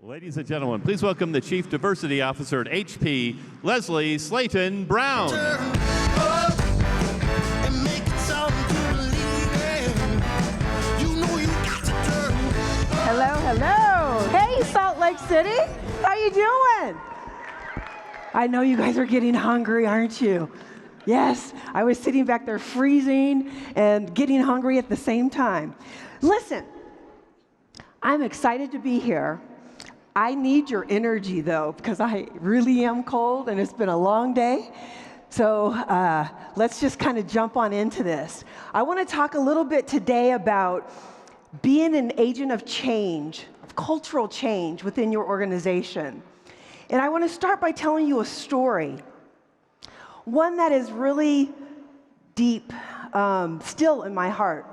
Ladies and gentlemen, please welcome the Chief Diversity Officer at HP, Lesley Slaton Brown. Hello, hello. Hey, Salt Lake City. How you doing? I know you guys are getting hungry, aren't you? Yes, I was sitting back there freezing and getting hungry at the same time. Listen, I'm excited to be here. I need your energy, though, because I really am cold, and it's been a long day. So let's just kind of jump on into this. I want to talk a little bit today about being an agent of change, of cultural change within your organization. And I want to start by telling you a story, one that is really deep, still in my heart.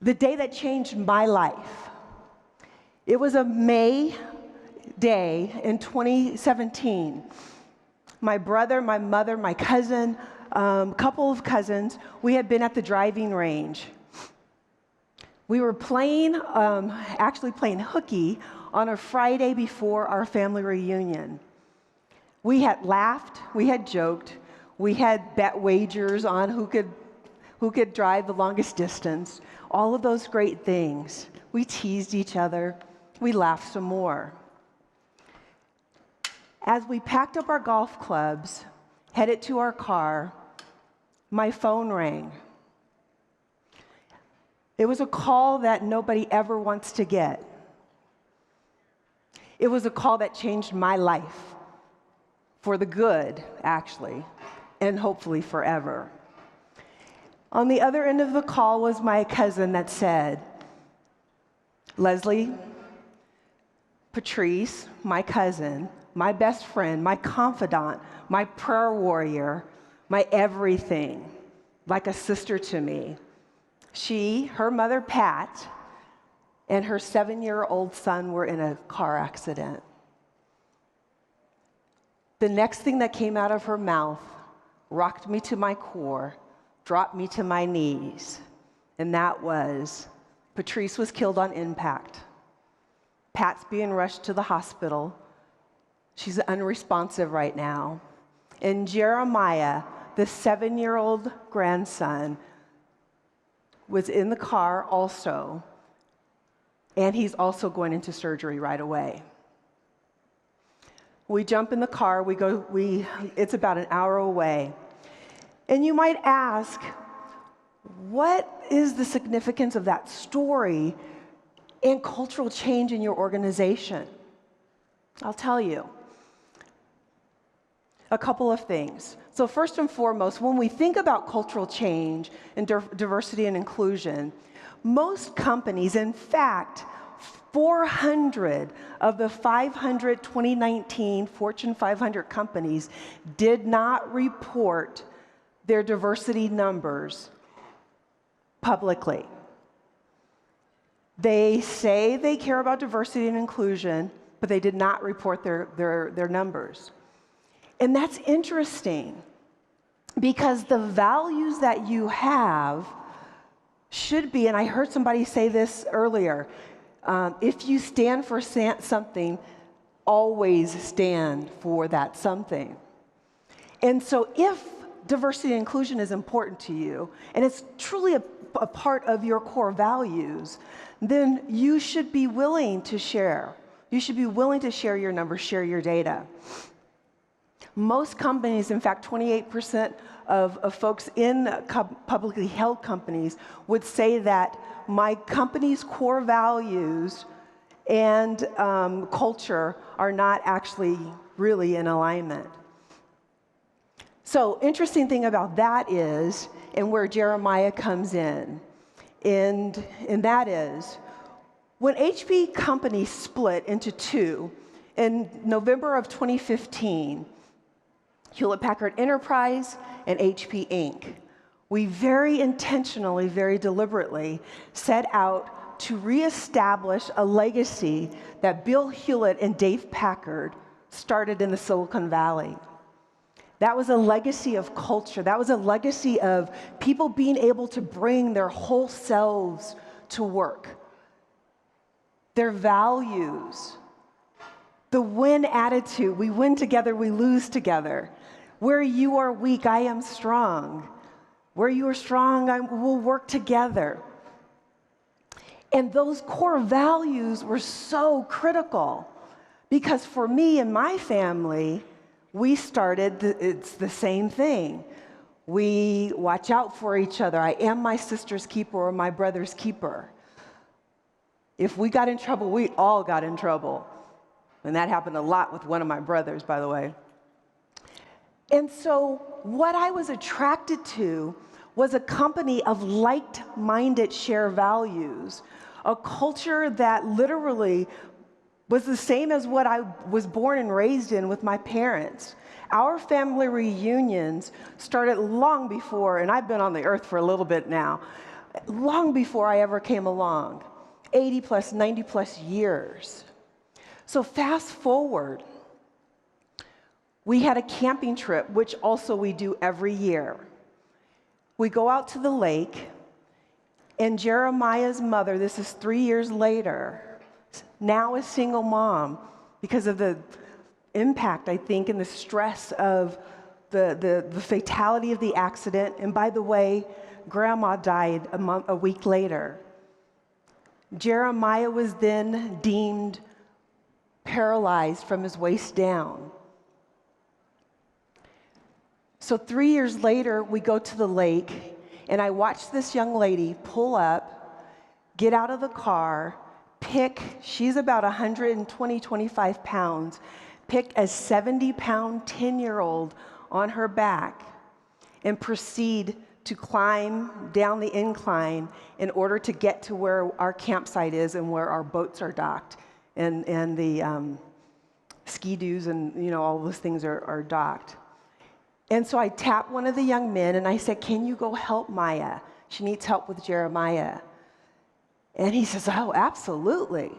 The day that changed my life. It was a May day in 2017. My brother, my mother, my cousin, couple of cousins, we had been at the driving range. We were playing, actually playing hooky on a Friday before our family reunion. We had laughed, we had joked, we had bet wagers on who could drive the longest distance, all of those great things. We teased each other. We laughed some more. As we packed up our golf clubs, headed to our car, my phone rang. It was a call that nobody ever wants to get. It was a call that changed my life, for the good, actually, and hopefully forever. On the other end of the call was my cousin that said, Lesley, Patrice, my cousin, my best friend, my confidant, my prayer warrior, my everything, like a sister to me. Her mother, Pat, and her 7-year-old son were in a car accident. The next thing that came out of her mouth rocked me to my core, dropped me to my knees, and that was, Patrice was killed on impact. Pat's being rushed to the hospital. She's unresponsive right now. And Jeremiah, the 7-year-old grandson, was in the car also, and he's also going into surgery right away. We jump in the car, it's about an hour away. And you might ask, what is the significance of that story and cultural change in your organization? I'll tell you. A couple of things. So first and foremost, when we think about cultural change and diversity and inclusion, most companies, in fact, 400 of the 500 2019 Fortune 500 companies did not report their diversity numbers publicly. They say they care about diversity and inclusion, but they did not report their numbers. And that's interesting because the values that you have should be, and I heard somebody say this earlier, if you stand for something, always stand for that something. And so if diversity and inclusion is important to you, and it's truly a part of your core values, then you should be willing to share. You should be willing to share your numbers, share your data. Most companies, in fact, 28% of folks in publicly held companies would say that my company's core values and culture are not actually really in alignment. So, interesting thing about that is, and where Jeremiah comes in, and that is, when HP company split into two in November of 2015, Hewlett-Packard Enterprise and HP Inc., we very intentionally, very deliberately set out to reestablish a legacy that Bill Hewlett and Dave Packard started in the Silicon Valley. That was a legacy of culture. That was a legacy of people being able to bring their whole selves to work. their values, the win attitude. We win together, we lose together. Where you are weak, I am strong. Where you are strong, we'll work together. And those core values were so critical because for me and my family, we started, it's the same thing. We watch out for each other. I am my sister's keeper or my brother's keeper. If we got in trouble, we all got in trouble. And that happened a lot with one of my brothers, by the way. And so what I was attracted to was a company of like-minded shared values, a culture that literally was the same as what I was born and raised in with my parents. Our family reunions started long before, and I've been on the earth for a little bit now, long before I ever came along, 80 plus, 90 plus years. So fast forward, we had a camping trip, which also we do every year. We go out to the lake, and Jeremiah's mother, this is 3 years later, now a single mom because of the impact, I think, and the stress of the fatality of the accident. And by the way, Grandma died a week later. Jeremiah was then deemed paralyzed from his waist down. So 3 years later, we go to the lake, and I watched this young lady pull up, get out of the car, she's about 120, 25 pounds, pick a 70-pound 10-year-old on her back and proceed to climb down the incline in order to get to where our campsite is and where our boats are docked and the ski-doos and all those things are docked. And so I tapped one of the young men and I said, "Can you go help Maya? She needs help with Jeremiah." And he says, "Oh, absolutely."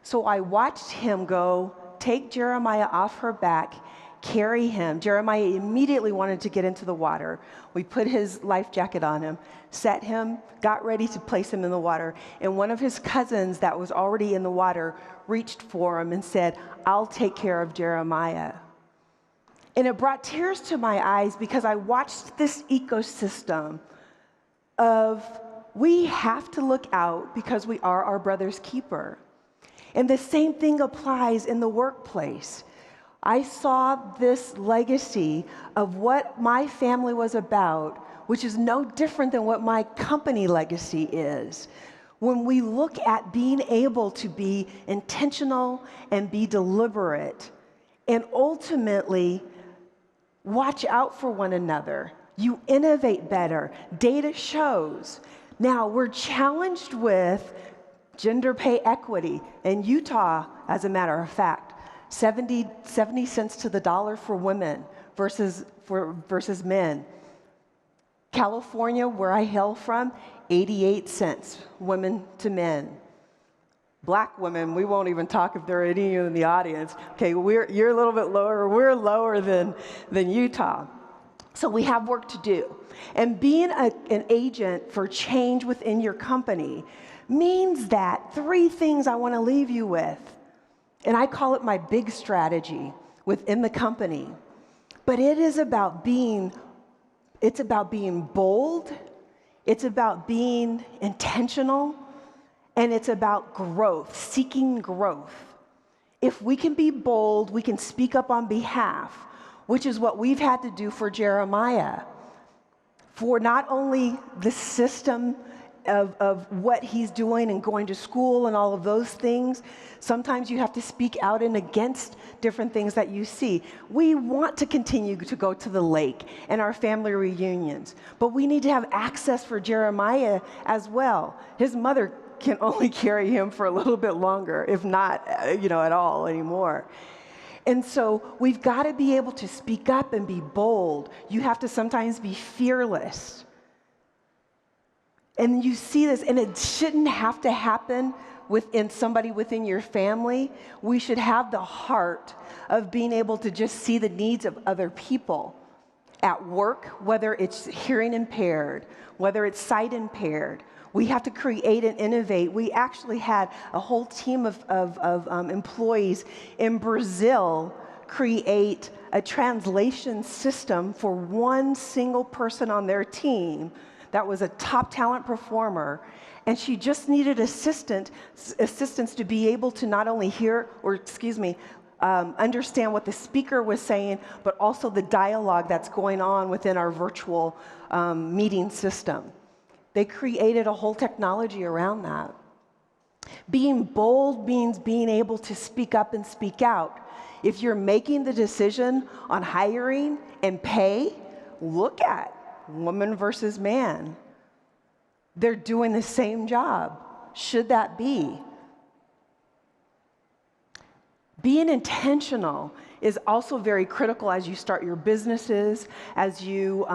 So I watched him go take Jeremiah off her back, carry him. Jeremiah immediately wanted to get into the water. We put his life jacket on him, set him, got ready to place him in the water. And one of his cousins that was already in the water reached for him and said, "I'll take care of Jeremiah." And it brought tears to my eyes because I watched this ecosystem of we have to look out because we are our brother's keeper. And the same thing applies in the workplace. I saw this legacy of what my family was about, which is no different than what my company legacy is. When we look at being able to be intentional and be deliberate and ultimately watch out for one another, you innovate better. Data shows. Now, we're challenged with gender pay equity. In Utah, as a matter of fact, 70 cents to the dollar for women versus men. California, where I hail from, 88 cents, women to men. Black women, we won't even talk if there are any of you in the audience. Okay, you're a little bit lower. We're lower than Utah. So we have work to do. And being an agent for change within your company means that 3 things I want to leave you with. And I call it my big strategy within the company. But it's about being bold, it's about being intentional, and it's about growth, seeking growth. If we can be bold, we can speak up on behalf, which is what we've had to do for Jeremiah. For not only the system of what he's doing and going to school and all of those things, sometimes you have to speak out and against different things that you see. We want to continue to go to the lake and our family reunions, but we need to have access for Jeremiah as well. His mother can only carry him for a little bit longer, if not, at all anymore. And so we've got to be able to speak up and be bold. You have to sometimes be fearless. And you see this, and it shouldn't have to happen within somebody within your family. We should have the heart of being able to just see the needs of other people at work, whether it's hearing impaired, whether it's sight impaired, We have to create and innovate. We actually had a whole team of employees in Brazil create a translation system for one single person on their team that was a top talent performer, and she just needed assistance to be able to not only hear, or understand what the speaker was saying, but also the dialogue that's going on within our virtual meeting system. They created a whole technology around that. Being bold means being able to speak up and speak out. If you're making the decision on hiring and pay, look at woman versus man. They're doing the same job. Should that be? Being intentional is also very critical as you start your businesses, as you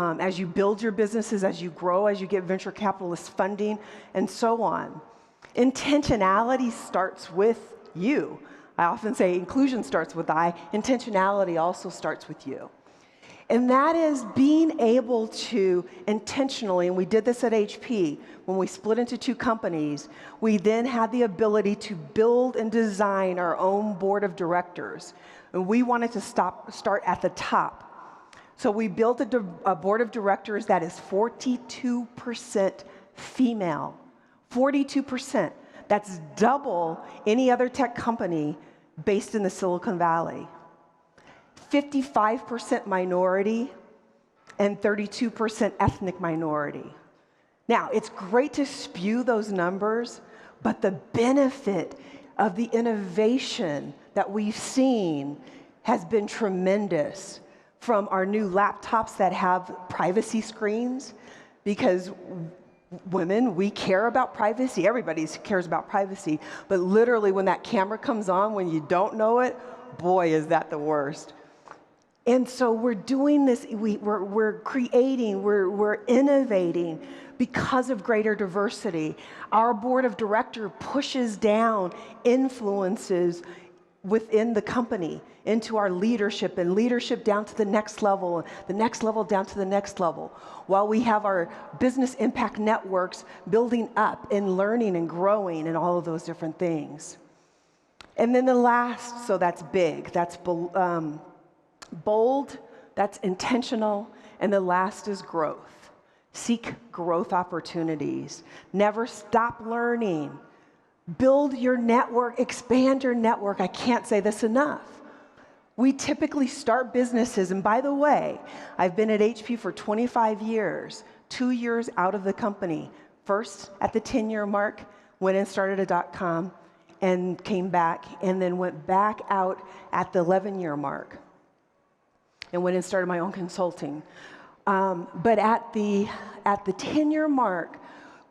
build your businesses, as you grow, as you get venture capitalist funding, and so on. Intentionality starts with you. I often say inclusion starts with I. Intentionality also starts with you. And that is being able to intentionally, and we did this at HP, when we split into two companies, we then had the ability to build and design our own board of directors. And we wanted to start at the top. So we built a board of directors that is 42% female. 42%. That's double any other tech company based in the Silicon Valley. 55% minority and 32% ethnic minority. Now, it's great to spew those numbers, but the benefit of the innovation that we've seen has been tremendous, from our new laptops that have privacy screens, because women, we care about privacy. Everybody cares about privacy. But literally, when that camera comes on, when you don't know it, boy, is that the worst. And so we're doing this, we're creating, we're innovating because of greater diversity. Our board of directors pushes down influences within the company into our leadership, and leadership down to the next level down to the next level, while we have our business impact networks building up and learning and growing and all of those different things. And then the last, so that's big, that's bold, that's intentional, and the last is growth. Seek growth opportunities. Never stop learning. Build your network, expand your network. I can't say this enough. We typically start businesses, and by the way, I've been at HP for 25 years, 2 years out of the company. First at the 10-year mark, went and started a .com and came back, and then went back out at the 11-year mark and went and started my own consulting. But at the 10-year mark,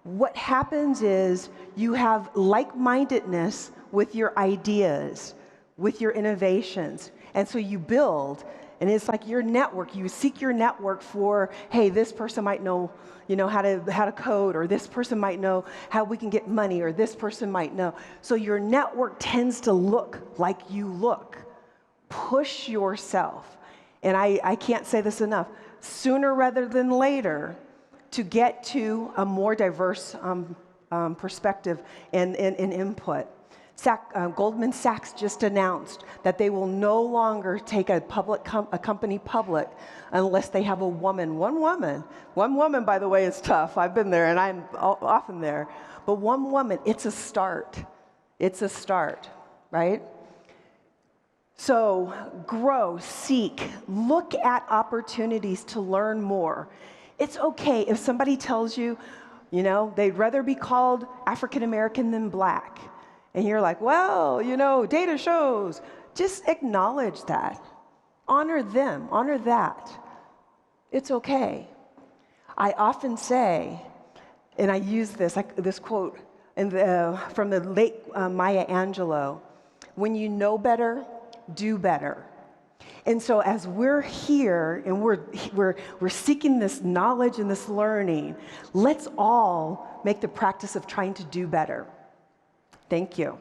what happens is you have like-mindedness with your ideas, with your innovations. And so you build, and it's like your network. You seek your network for, hey, this person might know, how to code, or this person might know how we can get money, or this person might know. So your network tends to look like you look. Push yourself. And I can't say this enough, sooner rather than later, to get to a more diverse perspective and input. Goldman Sachs just announced that they will no longer take a company public unless they have a woman. One woman, by the way, is tough. I've been there, and I'm often there. But one woman, it's a start. It's a start, right? So grow, seek, look at opportunities to learn more. It's okay if somebody tells you, they'd rather be called African American than black. And you're like, well, data shows. Just acknowledge that. Honor them, honor that. It's okay. I often say, and I use this quote from the late Maya Angelou, when you know better, do better. And so as we're here and we're seeking this knowledge and this learning, let's all make the practice of trying to do better. Thank you.